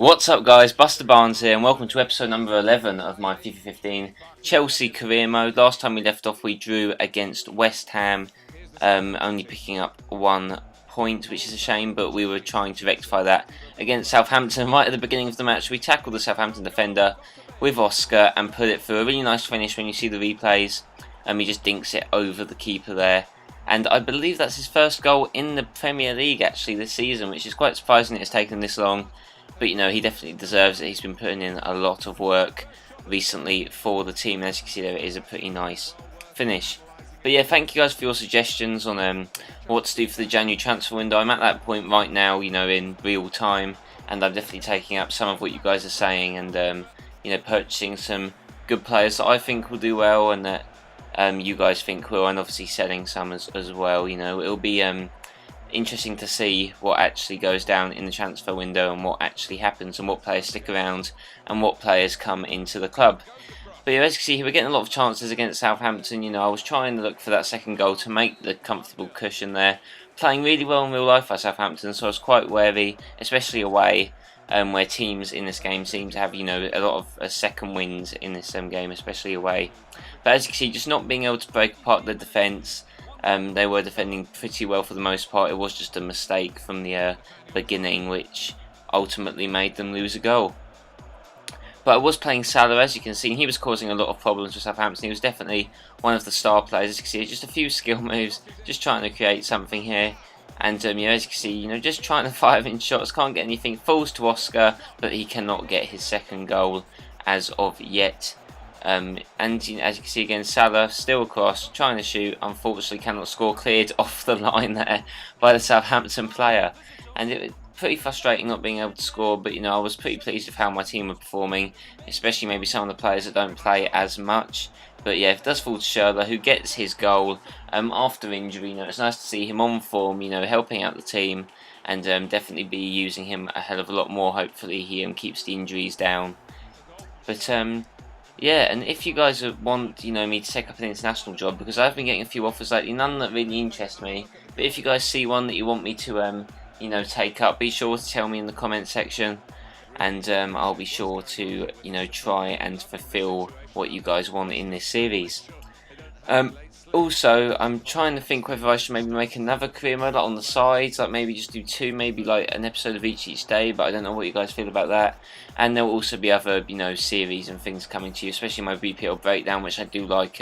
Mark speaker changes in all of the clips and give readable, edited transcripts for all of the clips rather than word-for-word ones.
Speaker 1: What's up guys, BusterBarnes here and welcome to episode number 11 of my FIFA 15 Chelsea career mode. Last time we left off we drew against West Ham, only picking up 1 point, which is a shame, but we were trying to rectify that against Southampton. Right at the beginning of the match we tackled the Southampton defender with Oscar and put it through. A really nice finish when you see the replays, and he just dinks it over the keeper there. And I believe that's his first goal in the Premier League actually this season, which is quite surprising it's taken this long. But you know, he definitely deserves it. He's been putting in a lot of work recently for the team. As you can see there, it is a pretty nice finish. But yeah, thank you guys for your suggestions on what to do for the January transfer window. I'm at that point right now, you know, in real time, and I'm definitely taking up some of what you guys are saying, and you know, purchasing some good players that I think will do well and that you guys think will, and obviously selling some as well. You know, it'll be interesting to see what actually goes down in the transfer window and what actually happens and what players stick around and what players come into the club. But yeah, as you can see here, we're getting a lot of chances against Southampton. You know, I was trying to look for that second goal to make the comfortable cushion there. Playing really well in real life by Southampton, so I was quite wary, especially away, where teams in this game seem to have, you know, a lot of second wins in this game, especially away. But as you can see, just not being able to break apart the defence. They were defending pretty well for the most part. It was just a mistake from the beginning which ultimately made them lose a goal. But I was playing Salah, as you can see, and he was causing a lot of problems for Southampton. He was definitely one of the star players. As you can see, just a few skill moves, just trying to create something here. And yeah, as you can see, you know, just trying to fire in shots, can't get anything. Falls to Oscar, but he cannot get his second goal as of yet. And you know, as you can see again, Salah still across, trying to shoot, unfortunately cannot score, cleared off the line there by the Southampton player. And it was pretty frustrating not being able to score, but you know, I was pretty pleased with how my team were performing, especially maybe some of the players that don't play as much. But yeah, it does fall to Schürrle, who gets his goal after injury. You know, it's nice to see him on form, you know, helping out the team, and definitely be using him a hell of a lot more. Hopefully he keeps the injuries down. But yeah, and if you guys want, you know, me to take up an international job, because I've been getting a few offers lately, none that really interest me. But if you guys see one that you want me to, you know, take up, be sure to tell me in the comment section, and I'll be sure to, you know, try and fulfill what you guys want in this series. Also, I'm trying to think whether I should maybe make another career mode like on the sides, like maybe just do 2, maybe like an episode of each day, but I don't know what you guys feel about that. And there will also be other, you know, series and things coming to you, especially my BPL breakdown, which I do like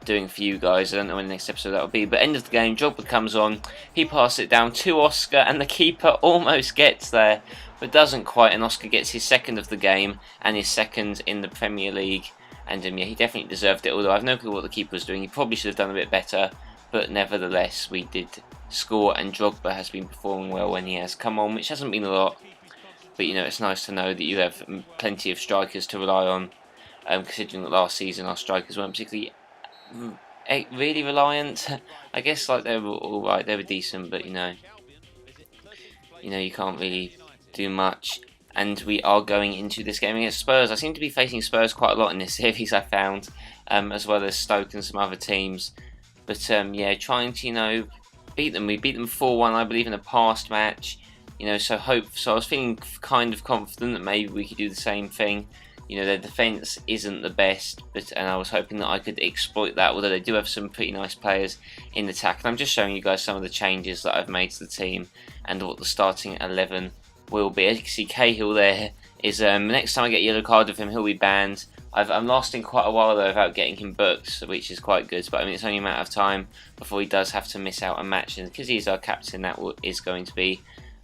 Speaker 1: doing for you guys. I don't know when the next episode that will be, but end of the game, Drogba comes on, he passes it down to Oscar, and the keeper almost gets there, but doesn't quite, and Oscar gets his second of the game, and his second in the Premier League. And yeah, he definitely deserved it, although I have no clue what the keeper was doing. He probably should have done a bit better, but nevertheless, we did score, and Drogba has been performing well when he has come on, which hasn't been a lot. But you know, it's nice to know that you have plenty of strikers to rely on, considering that last season our strikers weren't particularly really reliant. I guess like they were alright, they were decent, but you know, you can't really do much. And we are going into this game against Spurs. I seem to be facing Spurs quite a lot in this series, I found, as well as Stoke and some other teams. But yeah, trying to, you know, beat them. We beat them 4-1, I believe, in a past match. You know, so I was feeling kind of confident that maybe we could do the same thing. You know, their defence isn't the best, and I was hoping that I could exploit that, although they do have some pretty nice players in the attack. And I'm just showing you guys some of the changes that I've made to the team and what the starting 11 will be. As you can see, Cahill there is next time I get a yellow card with him, he'll be banned. I'm lasting quite a while though without getting him booked, which is quite good. But I mean, it's only a matter of time before he does have to miss out a match, and because he's our captain, that is going to be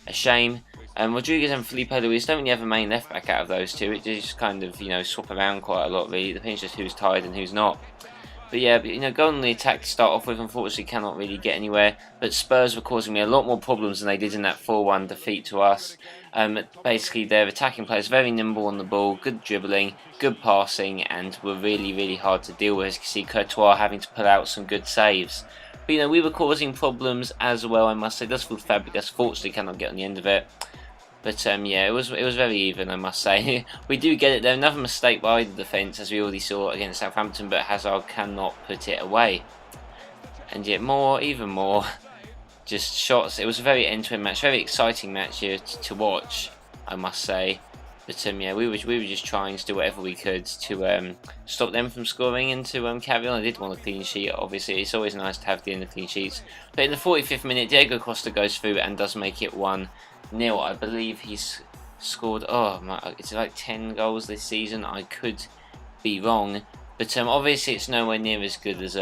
Speaker 1: a shame. Rodriguez and Felipe Luis don't really have a main left back out of those two. It just kind of, you know, swap around quite a lot really. It depends just who's tired and who's not. But yeah, you know, going on the attack to start off with, unfortunately cannot really get anywhere. But Spurs were causing me a lot more problems than they did in that 4-1 defeat to us. Basically, their attacking players very nimble on the ball, good dribbling, good passing, and were really, really hard to deal with. As you can see, Courtois having to pull out some good saves. But you know, we were causing problems as well, I must say. Dustfield Fabregas fortunately cannot get on the end of it. But yeah, it was very even, I must say. We do get it there. Another mistake by the defence, as we already saw against Southampton, but Hazard cannot put it away. And yet even more, just shots. It was a very end-to-end match, very exciting match here to watch, I must say. But yeah, we were just trying to do whatever we could to stop them from scoring and to carry on. I did want a clean sheet. Obviously, it's always nice to have the end of clean sheets. But in the 45th minute, Diego Costa goes through and does make it 1-0. I believe he's scored. Oh my, it's like 10 goals this season. I could be wrong, but obviously it's nowhere near as good as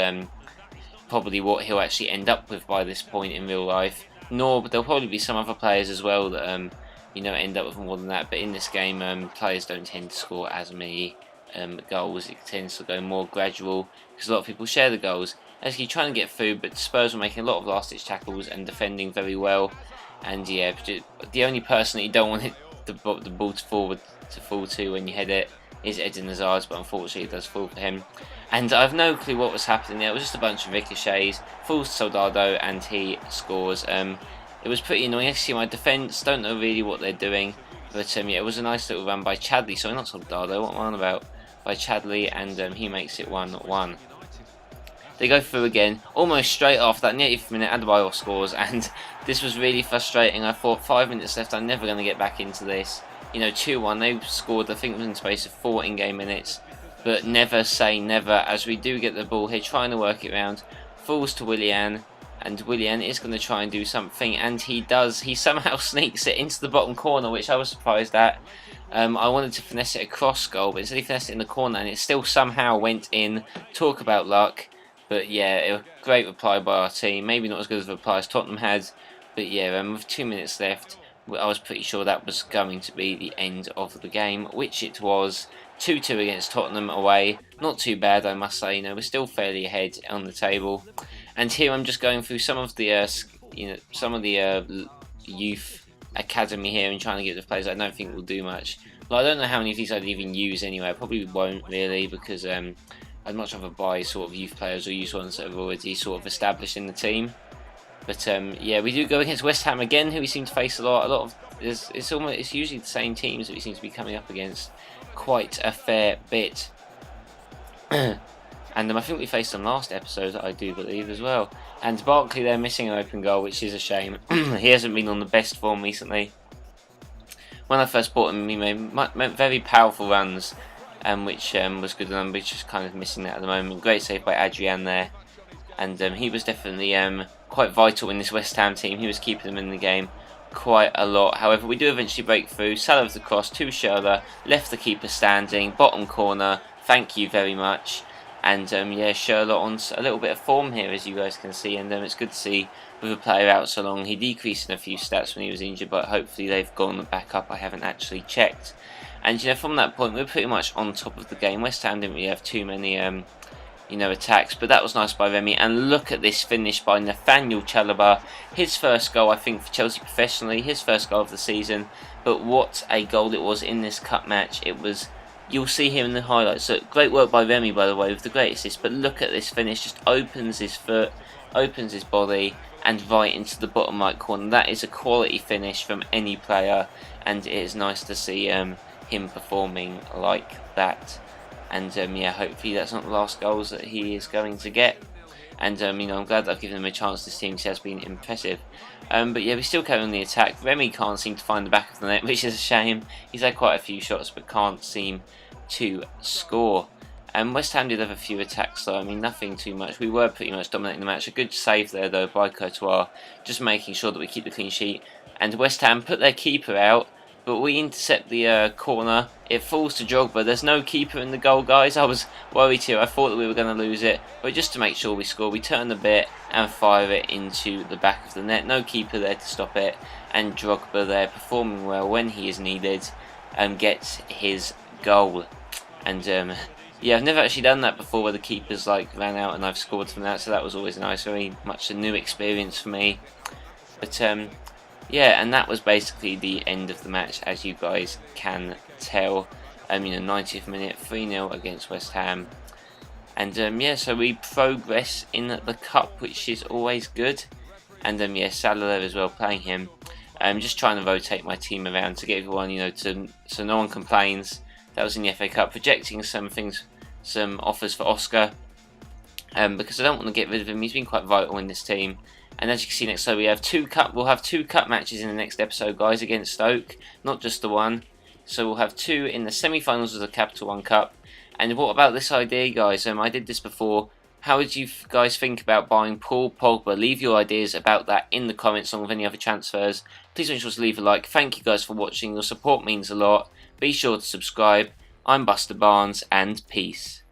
Speaker 1: probably what he'll actually end up with by this point in real life. But there'll probably be some other players as well that you know, end up with more than that. But in this game, players don't tend to score as many goals. It tends to go more gradual because a lot of people share the goals. As you're trying to get through, but Spurs were making a lot of last-ditch tackles and defending very well. And yeah, the only person that you don't want the ball to fall to when you head it is Eden Hazard, but unfortunately it does fall for him. And I have no clue what was happening there. It was just a bunch of ricochets, falls to Soldado, and he scores. It was pretty annoying. I see my defence, don't know really what they're doing, but yeah, it was a nice little run by Chadley. Sorry, not Soldado. What am I on about? By Chadley, and he makes it 1-1. They go through again, almost straight off that 80th minute. Adebayor scores, and this was really frustrating. I thought 5 minutes left. I'm never going to get back into this. You know, 2-1. They scored, I think it was in space of 4 in-game minutes. But never say never, as we do get the ball here, trying to work it around. Falls to Willian, and Willian is going to try and do something, and he does. He somehow sneaks it into the bottom corner, which I was surprised at. I wanted to finesse it across goal, but instead he finessed it in the corner, and it still somehow went in. Talk about luck. But yeah, a great reply by our team. Maybe not as good as a reply as Tottenham had, but yeah, with 2 minutes left, I was pretty sure that was going to be the end of the game, which it was. 2-2 against Tottenham away. Not too bad, I must say. You know, we're still fairly ahead on the table. And here I'm just going through some of the, youth academy here and trying to get the players I don't think will do much. Well, I don't know how many of these I'd even use anyway. I probably won't really, because I'd much rather buy sort of youth players or use ones that have already sort of established in the team. But yeah, we do go against West Ham again, who we seem to face a lot. It's usually the same teams that we seem to be coming up against quite a fair bit. And I think we faced them last episode, I do believe, as well. And Barkley, they're missing an open goal, which is a shame. He hasn't been on the best form recently. When I first bought him, he made very powerful runs, which was good, and we're just kind of missing that at the moment. Great save by Adrian there. And he was definitely quite vital in this West Ham team. He was keeping them in the game quite a lot. However, we do eventually break through. Salah with the cross to Schürrle, left the keeper standing, bottom corner. Thank you very much. And yeah, Schürrle on a little bit of form here, as you guys can see, and it's good to see with a player out so long. He decreased in a few stats when he was injured, but hopefully they've gone back up. I haven't actually checked. And you know, from that point, we're pretty much on top of the game. West Ham didn't really have too many attacks, but that was nice by Remy. And look at this finish by Nathaniel Chalobah. His first goal, I think, for Chelsea professionally, his first goal of the season. But what a goal it was in this cup match. It was, you'll see here in the highlights. So great work by Remy, by the way, with the great assist. But look at this finish, just opens his foot, opens his body, and right into the bottom right corner. That is a quality finish from any player, and it is nice to see him performing like that. And yeah, hopefully that's not the last goals that he is going to get. And you know, I'm glad that I've given him a chance. This team has been impressive. But yeah, we still carry on the attack. Remy can't seem to find the back of the net, which is a shame. He's had quite a few shots, but can't seem to score. And West Ham did have a few attacks, though. I mean, nothing too much. We were pretty much dominating the match. A good save there, though, by Courtois, just making sure that we keep the clean sheet. And West Ham put their keeper out, but we intercept the corner. It falls to Drogba. There's no keeper in the goal, guys. I was worried here. I thought that we were going to lose it. But just to make sure we score, we turn the bit and fire it into the back of the net. No keeper there to stop it. And Drogba there performing well when he is needed and gets his goal. And yeah, I've never actually done that before where the keepers like ran out and I've scored from that. So that was always nice. Very much a new experience for me. But yeah, and that was basically the end of the match, as you guys can tell. You know, 90th minute, 3-0 against West Ham. And yeah, so we progress in the cup, which is always good. And yeah, Salah there as well, playing him. Just trying to rotate my team around to get everyone, you know, so no one complains. That was in the FA Cup. Projecting some offers for Oscar. Because I don't want to get rid of him. He's been quite vital in this team. And as you can see next, so we'll have two cup matches in the next episode, guys, against Stoke, not just the one. So we'll have 2 in the semi-finals of the Capital One Cup. And what about this idea, guys? I did this before. How would you guys think about buying Paul Pogba? Leave your ideas about that in the comments along with any other transfers. Please make sure to leave a like. Thank you guys for watching. Your support means a lot. Be sure to subscribe. I'm BusterBarnes, and peace.